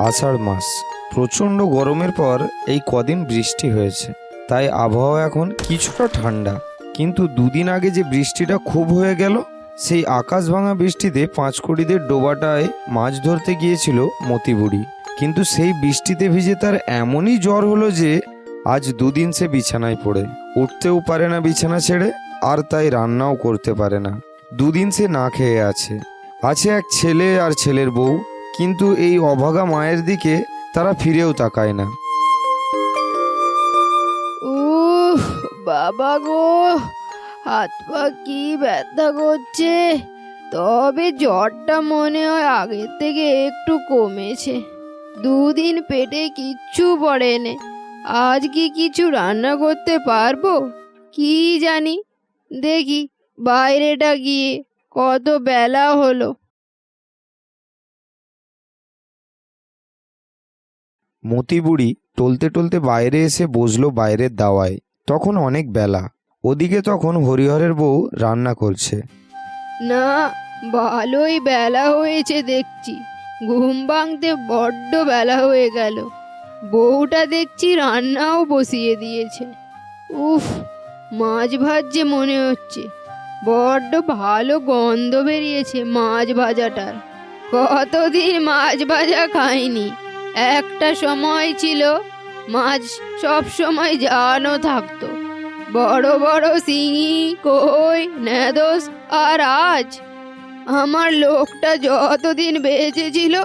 আষাঢ় মাস। প্রচণ্ড গরমের পর এই কদিন বৃষ্টি হয়েছে, তাই আবহাওয়া এখন কিছুটা ঠান্ডা। কিন্তু দুদিন আগে যে বৃষ্টিটা খুব হয়ে গেল, সেই আকাশ ভাঙা বৃষ্টিতে পাঁচকুড়িদের ডোবাটায় মাছ ধরতে গিয়েছিল মতিবুড়ি। কিন্তু সেই বৃষ্টিতে ভিজে তার এমনই জ্বর হলো যে আজ দুদিন সে বিছানায় পড়ে উঠতেও পারে না বিছানা ছেড়ে, আর তাই রান্নাও করতে পারে না। দুদিন সে না খেয়ে আছে এক ছেলে আর ছেলের বউ, কিন্তু এই অভাগা মায়ের দিকে তারা ফিরেও তাকায় না। উহ বাবা গো, হাত পা কি ব্যথা করছে। তবে জ্বরটা মনে হয় আগের থেকে একটু কমেছে। দুদিন পেটে কিচ্ছু পড়েনি। আজ কি কিছু রান্না করতে পারবো কি জানি। দেখি বাইরেটা গিয়ে, কত বেলা হলো। মতিবুড়ি টলতে টলতে বাইরে এসে বসলো বাইরের দাওয়ায়। তখন অনেক বেলা, ওদিকে তখন হরিহরের বউ রান্না করছে। না, ভালোই বেলা হয়েছে দেখছি। ঘুম ভাঙতে বড্ড বেলা হয়ে গেল। বউটা দেখছি রান্নাও বসিয়ে দিয়েছে। উফ, মাছ ভাজছে মনে হচ্ছে। বড্ড ভালো গন্ধ বেরিয়েছে মাছ ভাজাটার। কতদিন মাছ ভাজা খাইনি। একটা সময় ছিল মাছ সব সময় জানো থাকতো, বড় বড় শিঙি, কই, নেদোস। আর আজ আমার লোকটা যতদিন বেঁচে ছিল,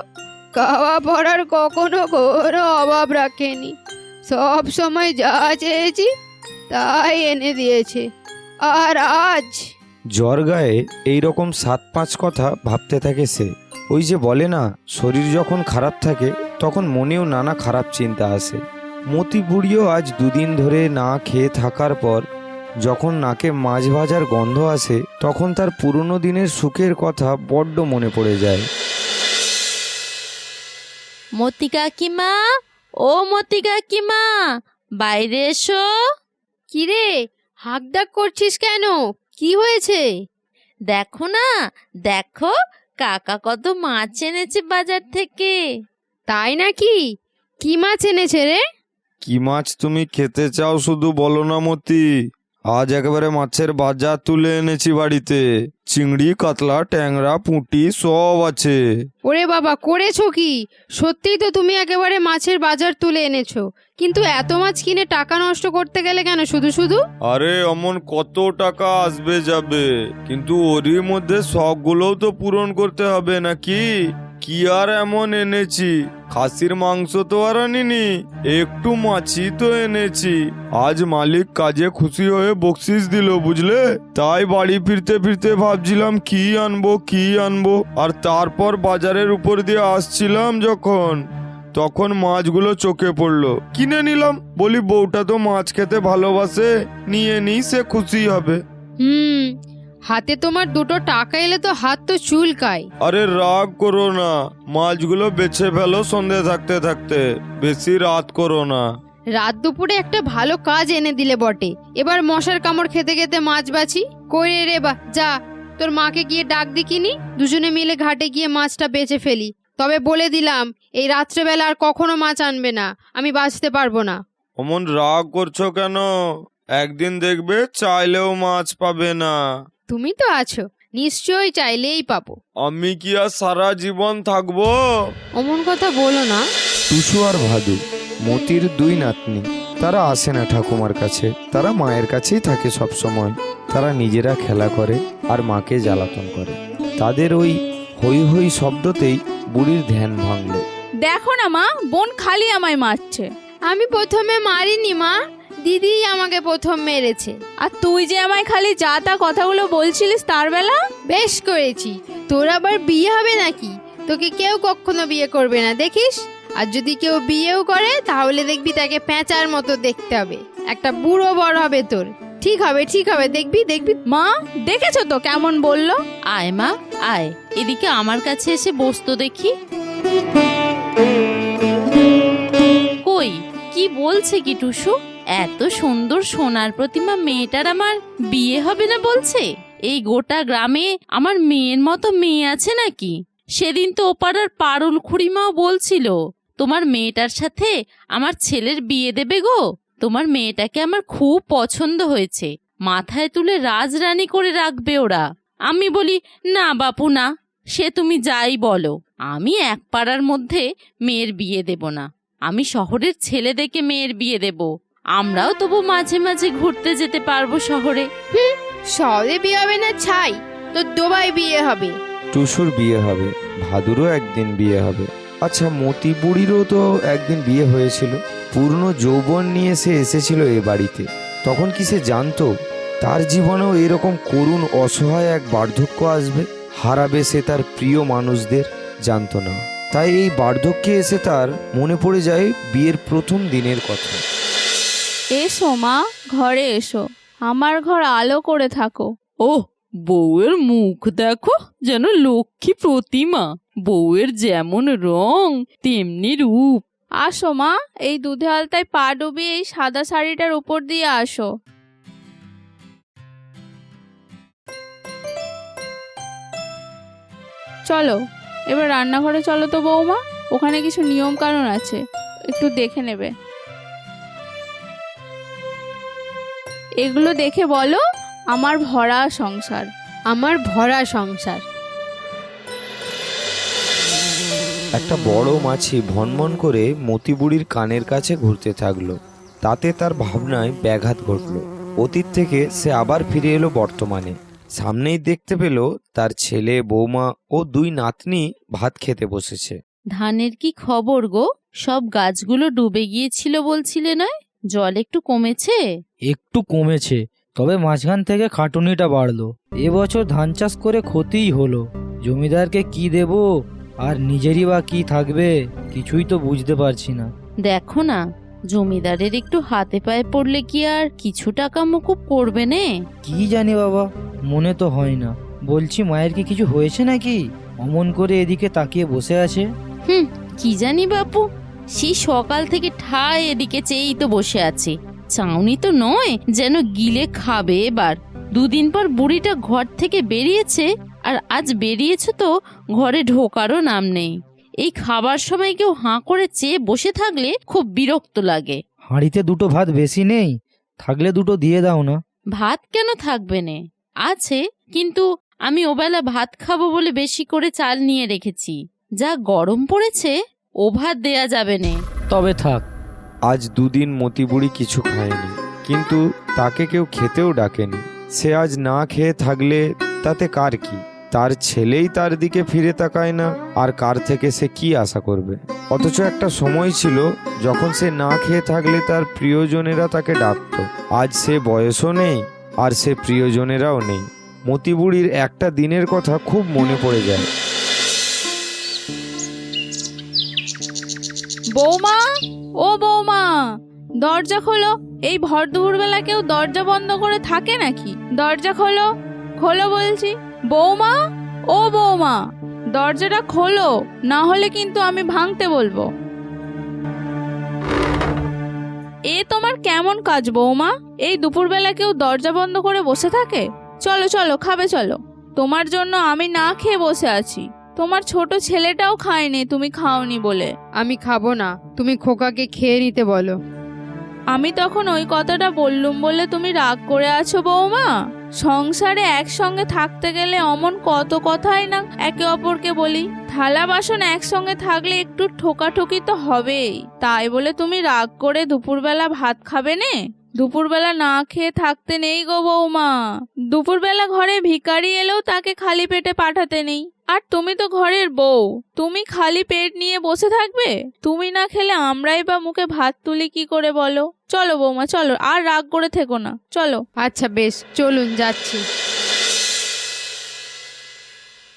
খাওয়া পড়ার কখনো কোনো অভাব রাখেনি। সব সময় যা চেয়েছি তাই এনে দিয়েছে। আর আজ জ্বর গায়ে এইরকম 7-5 কথা ভাবতে থাকে সে। ওই যে বলে না, শরীর যখন খারাপ থাকে তখন মনেও নানা খারাপ চিন্তা আসে। মতিবুড়িও আজ দুদিন ধরে না খেয়ে থাকার পর যখন নাকে মাছ ভাজার গন্ধ আসে, তখন তার পুরনো দিনের সুখের কথা বড্ড মনে পড়ে যায়। মতি কাকিমা, ও মতি কাকিমা, বাইরে এসো। কিরে, হাঁক ডাক করছিস কেন? কি হয়েছে? দেখো না, দেখো কাকা কত মাছ এনেছে বাজার থেকে। তাই নাকি? কি মাছ এনেছে রে? কি মাছ তুমি খেতে চাও শুধু বলো না মতি। আজ একেবারে মাছের বাজার তুলে এনেছি বাড়িতে। চিংড়ি, কাতলা, ট্যাংরা, পুঁটি সব আছে। ওরে বাবা, করেছো কি? সত্যিই তো তুমি একেবারে মাছের বাজার তুলে এনেছো। কিন্তু এত মাছ কিনে টাকা নষ্ট করতে গেলে কেন শুধু শুধু? আরে অমন কত টাকা আসবে যাবে, কিন্তু ওরই মধ্যে শখগুলোও তো পূরণ করতে হবে নাকি? কি আর এমন এনেছি? খাসির মাংস তো আর আনিনি, একটু মাছই তো এনেছি। আজ মালিক কাজে খুশি হয়ে বকশিস দিল, বুঝলে? তাই বাড়ি ফিরতে ফিরতে ভাবছিলাম কি আনবো। আর তারপর বাজারের উপর দিয়ে আসছিলাম যখন, তখন মাছগুলো চোখে পড়লো, কিনে নিলাম। বলি বউটা তো মাছ খেতে ভালোবাসে, নিয়ে নি, সে খুশি হবে। হাতে তোমার দুটো টাকা এলে তো হাত তো চুলকায়। আরে রাগ করো না, মাছগুলো বেছে ফেলো সন্ধে থাকতে থাকতে, বেশি রাত করো না। রাত দুপুরে একটা ভালো কাজ এনে দিলে বটে, এবার মশার কামড় খেতে খেতে মাছ বাছি। কই রে বা, যা তোর মাকে গিয়ে ডাক দিকিনি, দুজনে মিলে ঘাটে গিয়ে মাছটা বেচে ফেলি। তবে বলে দিলাম, এই রাত্রেবেলা আর কখনো মাছ আনবে না, আমি বাঁচতে পারবো না। অমন রাগ করছো কেন? একদিন দেখবে চাইলেও মাছ পাবে না। তুমি তো আছো, নিশ্চয়ই চাইলেই পাবো। আমি কি আর সারা জীবন থাকবো? অমন কথা বলো না। টুসু আর ভাদু, মতির দুই নাতনি, তারা আসে না ঠাকুমার কাছে, তারা মায়ের কাছেই থাকে সব সময়। তারা নিজেরা খেলা করে আর মাকে জ্বালাতন করে। তাদের ওই হই হই শব্দতেই বুড়ির ধ্যান ভাঙল। দেখো না মা, বোন খালি আমায় মারছে। আমি প্রথমে মারিনি মা, দিদি আমাকে প্রথম মেরেছে। আর তুই যে আমায় খালি যা তা কথাগুলো বলছিলিস তার বেলা। বেশ করেছি। তোর আবার বিয়ে হবে নাকি? তোকে কেউ কখনো বিয়ে করবে না, দেখিস। আর যদি কেউ বিয়েও করে, তাহলে দেখবি তাকে প্যাঁচার মতো দেখতে হবে। একটা বুড়ো বর হবে তোর। ঠিক হবে, দেখবি। মা, দেখেছো তো কেমন বললো? আয় মা, আয় এদিকে আমার কাছে এসে বসতো দেখি। কই, কি বলছে কি টুসু? এত সুন্দর সোনার প্রতিমা মেয়েটার আমার বিয়ে হবে না বলছে? এই গোটা গ্রামে আমার মেয়ের মতো মেয়ে আছে নাকি? সেদিন তো ওপাড়ার পারুল খুড়িমাও বলছিল তোমার মেয়েটার সাথে আমার ছেলের বিয়ে দেবে গো। তোমার মেয়েটাকে আমার খুব পছন্দ হয়েছে, মাথায় তুলে রাজরানী করে রাখবে ওরা। আমি বলি, না বাপু না, সে তুমি যাই বলো, আমি এক পাড়ার মধ্যে মেয়ের বিয়ে দেব না, আমি শহরের ছেলে দেখে মেয়ের বিয়ে দেব। আমরাও তবু মাঝে মাঝে ঘুরতে যেতে পারবো শহরে। শহরে বিয়ে হবে না ছাই, তো দুবাই বিয়ে হবে। টুসুর বিয়ে হবে, ভাদুরও একদিন বিয়ে হবে। আচ্ছা, মতি বুড়িরও তো একদিন বিয়ে হয়েছিল। পূর্ণ যৌবন নিয়ে সে এসেছিল এ বাড়িতে। তখন কি সে জানতো তার জীবনেও এরকম করুণ অসহায় এক বার্ধক্য আসবে, হারাবে সে তার প্রিয় মানুষদের? জানতো না। তাই এই বার্ধক্যে এসে তার মনে পড়ে যায় বিয়ের প্রথম দিনের কথা। এসো মা, ঘরে এসো, আমার ঘর আলো করে থাকো। ও, বউয়ের মুখ দেখো, যেন লক্ষ্মী প্রতিমা। বউয়ের যেমন রং তেমনি রূপ। আসো মা, এই দুধে আলতায় পা ডুবিয়ে এই সাদা শাড়িটার উপর দিয়ে আসো। চলো এবার রান্নাঘরে চলো তো বৌমা, ওখানে কিছু নিয়ম কানুন আছে, একটু দেখে নেবে। এগুলো দেখে বলো, আমার ভরা সংসার। আমার ভরা সংসার। একটা বড় মাছি ভনভন করে মতি বুড়ির কানের কাছে ঘুরতে থাকলো। তাতে তার ভাবনায় ব্যাঘাত ঘটলো। অতীত থেকে সে আবার ফিরে এলো বর্তমানে। সামনেই দেখতে পেল তার ছেলে, বৌমা ও 2 নাতনি ভাত খেতে বসেছে। ধানের কি খবর গো? সব গাছগুলো ডুবে গিয়েছিল বলছিলে নয়, জল একটু কমেছে? একটু কমেছে, তবে মাঝখান থেকে খাটুনিটা বাড়লো। এবছর ধান চাষ করে ক্ষতিই হলো। জমিদারকে কি দেব আর নিজেরই বা কি থাকবে, কিছুই তো বুঝতে পারছি না। দেখো না, জমিদারের একটু হাতে পায়ে পড়লে কি আর কিছু টাকা মুকুব করবে নে? কি জানি বাবা, মনে তো হয় না। বলছি, মায়ের কি কিছু হয়েছে নাকি? অমন করে এদিকে তাকিয়ে বসে আছে। কি জানি বাপু, সেই সকাল থেকে ঠায় এদিকে চেয়েই তো বসে আছে। চাউনি তো নয় যেন গিলে খাবে এবার। 2 দিন পর বুড়িটা ঘর থেকে বেরিয়েছে, আর আজ বেরিয়েছে তো ঘরে ঢোকারও নাম নেই। এই খাবার সময় কেউ হাঁ করে চেয়ে বসে থাকলে খুব বিরক্ত লাগে। হাঁড়িতে 2টো ভাত বেশি নেই? থাকলে 2টো দিয়ে দাও না। ভাত কেন থাকবে নে? আছে, কিন্তু আমি ওবেলা ভাত খাবো বলে বেশি করে চাল নিয়ে রেখেছি। যা গরম পড়েছে, ও ভাত দেয়া যাবে নে। তবে থাক। আজ 2 দিন মতি বুড়ি কিছু খায়নি, কিন্তু তাকে কেউ খেতেও ডাকেনি। সে আজ না খেয়ে থাকলে তাতে কার কি? তার ছেলেই তার দিকে ফিরে তাকায় না, আর কার থেকে সে কি আশা করবে? অথচ একটা সময় ছিল যখন সে না খেয়ে থাকলে তার প্রিয়জনেরা তাকে ডাকতো। আজ সে বয়সও নেই, আর সে প্রিয়জনেরাও নেই। মতি বুড়ির একটা দিনের কথা খুব মনে পড়ে যায়। বৌমা, ও বৌমা, দরজা খোলো। এই ভর দুপুরবেলা কেউ দরজা বন্ধ করে থাকে নাকি? দরজা খোলো, খোলো বলছি। বৌমা, ও বৌমা, দরজাটা খোলো, না হলে কিন্তু আমি ভাঙতে বলবো। এ তোমার কেমন কাজ বৌমা? এই দুপুরবেলা কেউ দরজা বন্ধ করে বসে থাকে? চলো চলো, খাবে চলো। তোমার জন্য আমি না খেয়ে বসে আছি। তোমার ছোট ছেলেটাও খায়নি তুমি খাওনি বলে। আমি খাবো না, তুমি খোকাকে খেয়ে নিতে বলো। আমি তখন ওই কথাটা বললুম বলে তুমি রাগ করে আছো বৌমা? সংসারে একসঙ্গে থাকতে গেলে অমন কত কথাই না একে অপরকে বলি। থালা বাসন একসঙ্গে থাকলে একটু ঠোকাঠুকি তো হবেই। তাই বলে তুমি রাগ করে দুপুরবেলা ভাত খাবে নে? দুপুরবেলা না খেয়ে থাকতে নেই গো বৌমা। দুপুরবেলা ঘরে ভিখারি এলেও তাকে খালি পেটে পাঠাতে নেই। আর তুমি তো ঘরের বউ, তুমি খালি পেট নিয়ে বসে থাকবে? তুমি না খেলে আমরাই বা মুখে ভাত তুলি কি করে বলো? চলো বৌমা চলো, আর রাগ করে থেকো না, চলো। আচ্ছা বেশ, চলুন যাচ্ছি।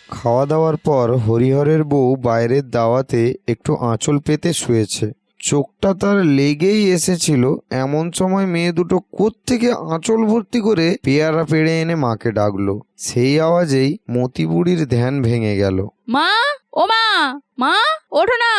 খাওয়া দাওয়ার পর হরিহরের বউ বাইরের দাওয়াতে একটু আঁচল পেতে শুয়েছে। চোখটা তার লেগেই এসেছিল। এমন সময় মেয়ে দুটো কোত্থেকে আঁচল ভর্তি করে পেয়ারা পেড়ে এনে মাকে ডাকলো। সেই আওয়াজেই মতি বুড়ির ধ্যান ভেঙে গেল। মা, ও মা, মা ওঠো না।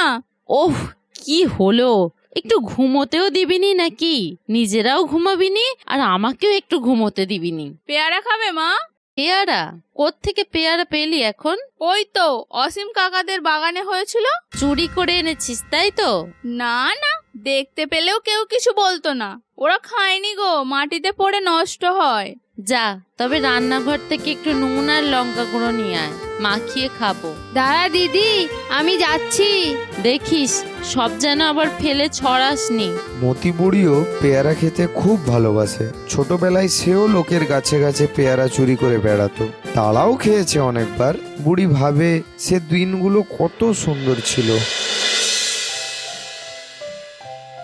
ওহ, কি হলো? একটু ঘুমোতেও দিবিনি নাকি? নিজেরাও ঘুমাবিনি আর আমাকেও একটু ঘুমোতে দিবিনি? পেয়ারা খাবে মা? পেয়ারা? কোত্থেকে পেয়ারা পেলি এখন? ওই তো অসীম কাকাদের বাগানে হয়েছিল। চুরি করে এনেছিস তাই তো? না না, দেখতে পেলেও কেউ কিছু বলতো না। ওরা খায়নি গো, মাটিতে পড়ে নষ্ট হয়। যা, তবে রান্নাঘর থেকে একটু নুন আর লঙ্কা গুঁড়ো নিয়ে আয়, মাখিয়ে খাবো। দাঁড়া দিদি, আমি যাচ্ছি। দেখিস সব যেন আবার ফেলে ছড়াসনি। মতি বুড়িও পেয়ারা খেতে খুব ভালোবাসে। ছোটবেলায় সেও লোকের গাছে গাছে পেয়ারা চুরি করে বেড়াতো। তারাও খেয়েছে অনেকবার। বুড়ি ভাবে সে দিনগুলো কত সুন্দর ছিল।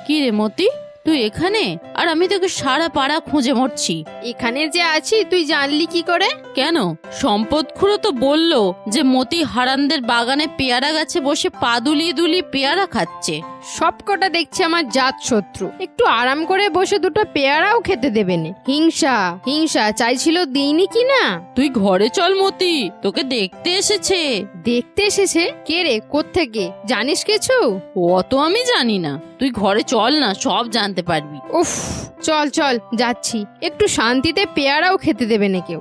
কি রে মতি, তুই এখানে? আর আমি তোকে সারা পাড়া খুঁজে মরছি। এখানে যে আছি তুই জানলি কি করে? কেন, সম্পদ খুঁড়ো তো বললো যে মতি হারানদের বাগানে পেয়ারা গাছে বসে পা দুলিয়ে দুলিয়ে পেয়ারা খাচ্ছে। সবকটা দেখছি আমার জাত শত্রু, একটু আরাম করে বসে দুটো পেয়ারাও খেতে দেবে না। হিংসা হিংসা চাইছিল, দিইনি কি না? তুই ঘরে চল মতি, তোকে দেখতে এসেছে। দেখতে এসেছে? কে রে, কোত্থেকে? জানিস কিছু? অত আমি জানি না, তুই ঘরে চল না, সব জানতে পারবি। উফ, চল চল যাচ্ছি। একটু শান্তিতে পেয়ারাও খেতে দেবে না কেউ।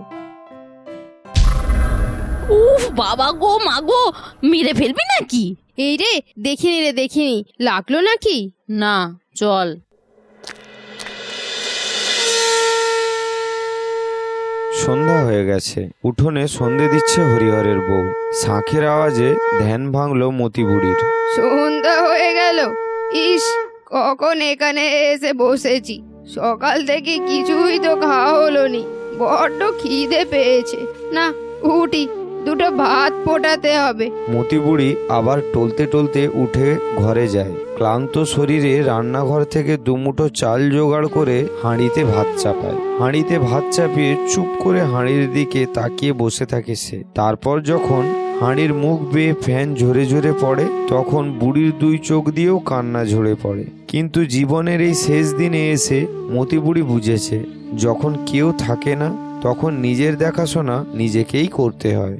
উফ বাবা গো, মা গো, মেরে ফেলবি নাকি? এই রে, দেখিনি রে দেখিনি, লাগলো নাকি? না, চল। সন্ধ্যা হয়ে গেছে। উঠোনে সন্ধে দিচ্ছে হরিহরের বউ। শাঁখের আওয়াজে ধ্যান ভাঙলো মতি বুড়ির। সন্ধ্যা হয়ে গেল। ইস, কখন এখানে এসে বসেছি, সকাল থেকে কিছুই তো খাওয়া হলো নি। বড্ড খিদে পেয়েছে। না, উঠি, দুটো ভাত ফোটাতে হবে। মতি বুড়ি আবার টলতে টলতে উঠে ঘরে যায়। ক্লান্ত শরীরে রান্নাঘর থেকে দুমুঠো চাল জোগাড় করে হাঁড়িতে ভাত চাপায়। হাঁড়িতে ভাত চাপিয়ে চুপ করে হাঁড়ির দিকে তাকিয়ে বসে থাকে সে। তারপর যখন হাঁড়ির মুখ বেয়ে ফ্যান ঝরে ঝরে পড়ে, তখন বুড়ির দুই চোখ দিয়েও কান্না ঝরে পড়ে। কিন্তু জীবনের এই শেষ দিনে এসে মতি বুড়ি বুঝেছে, যখন কেউ থাকে না তখন নিজের দেখাশোনা নিজেকেই করতে হয়।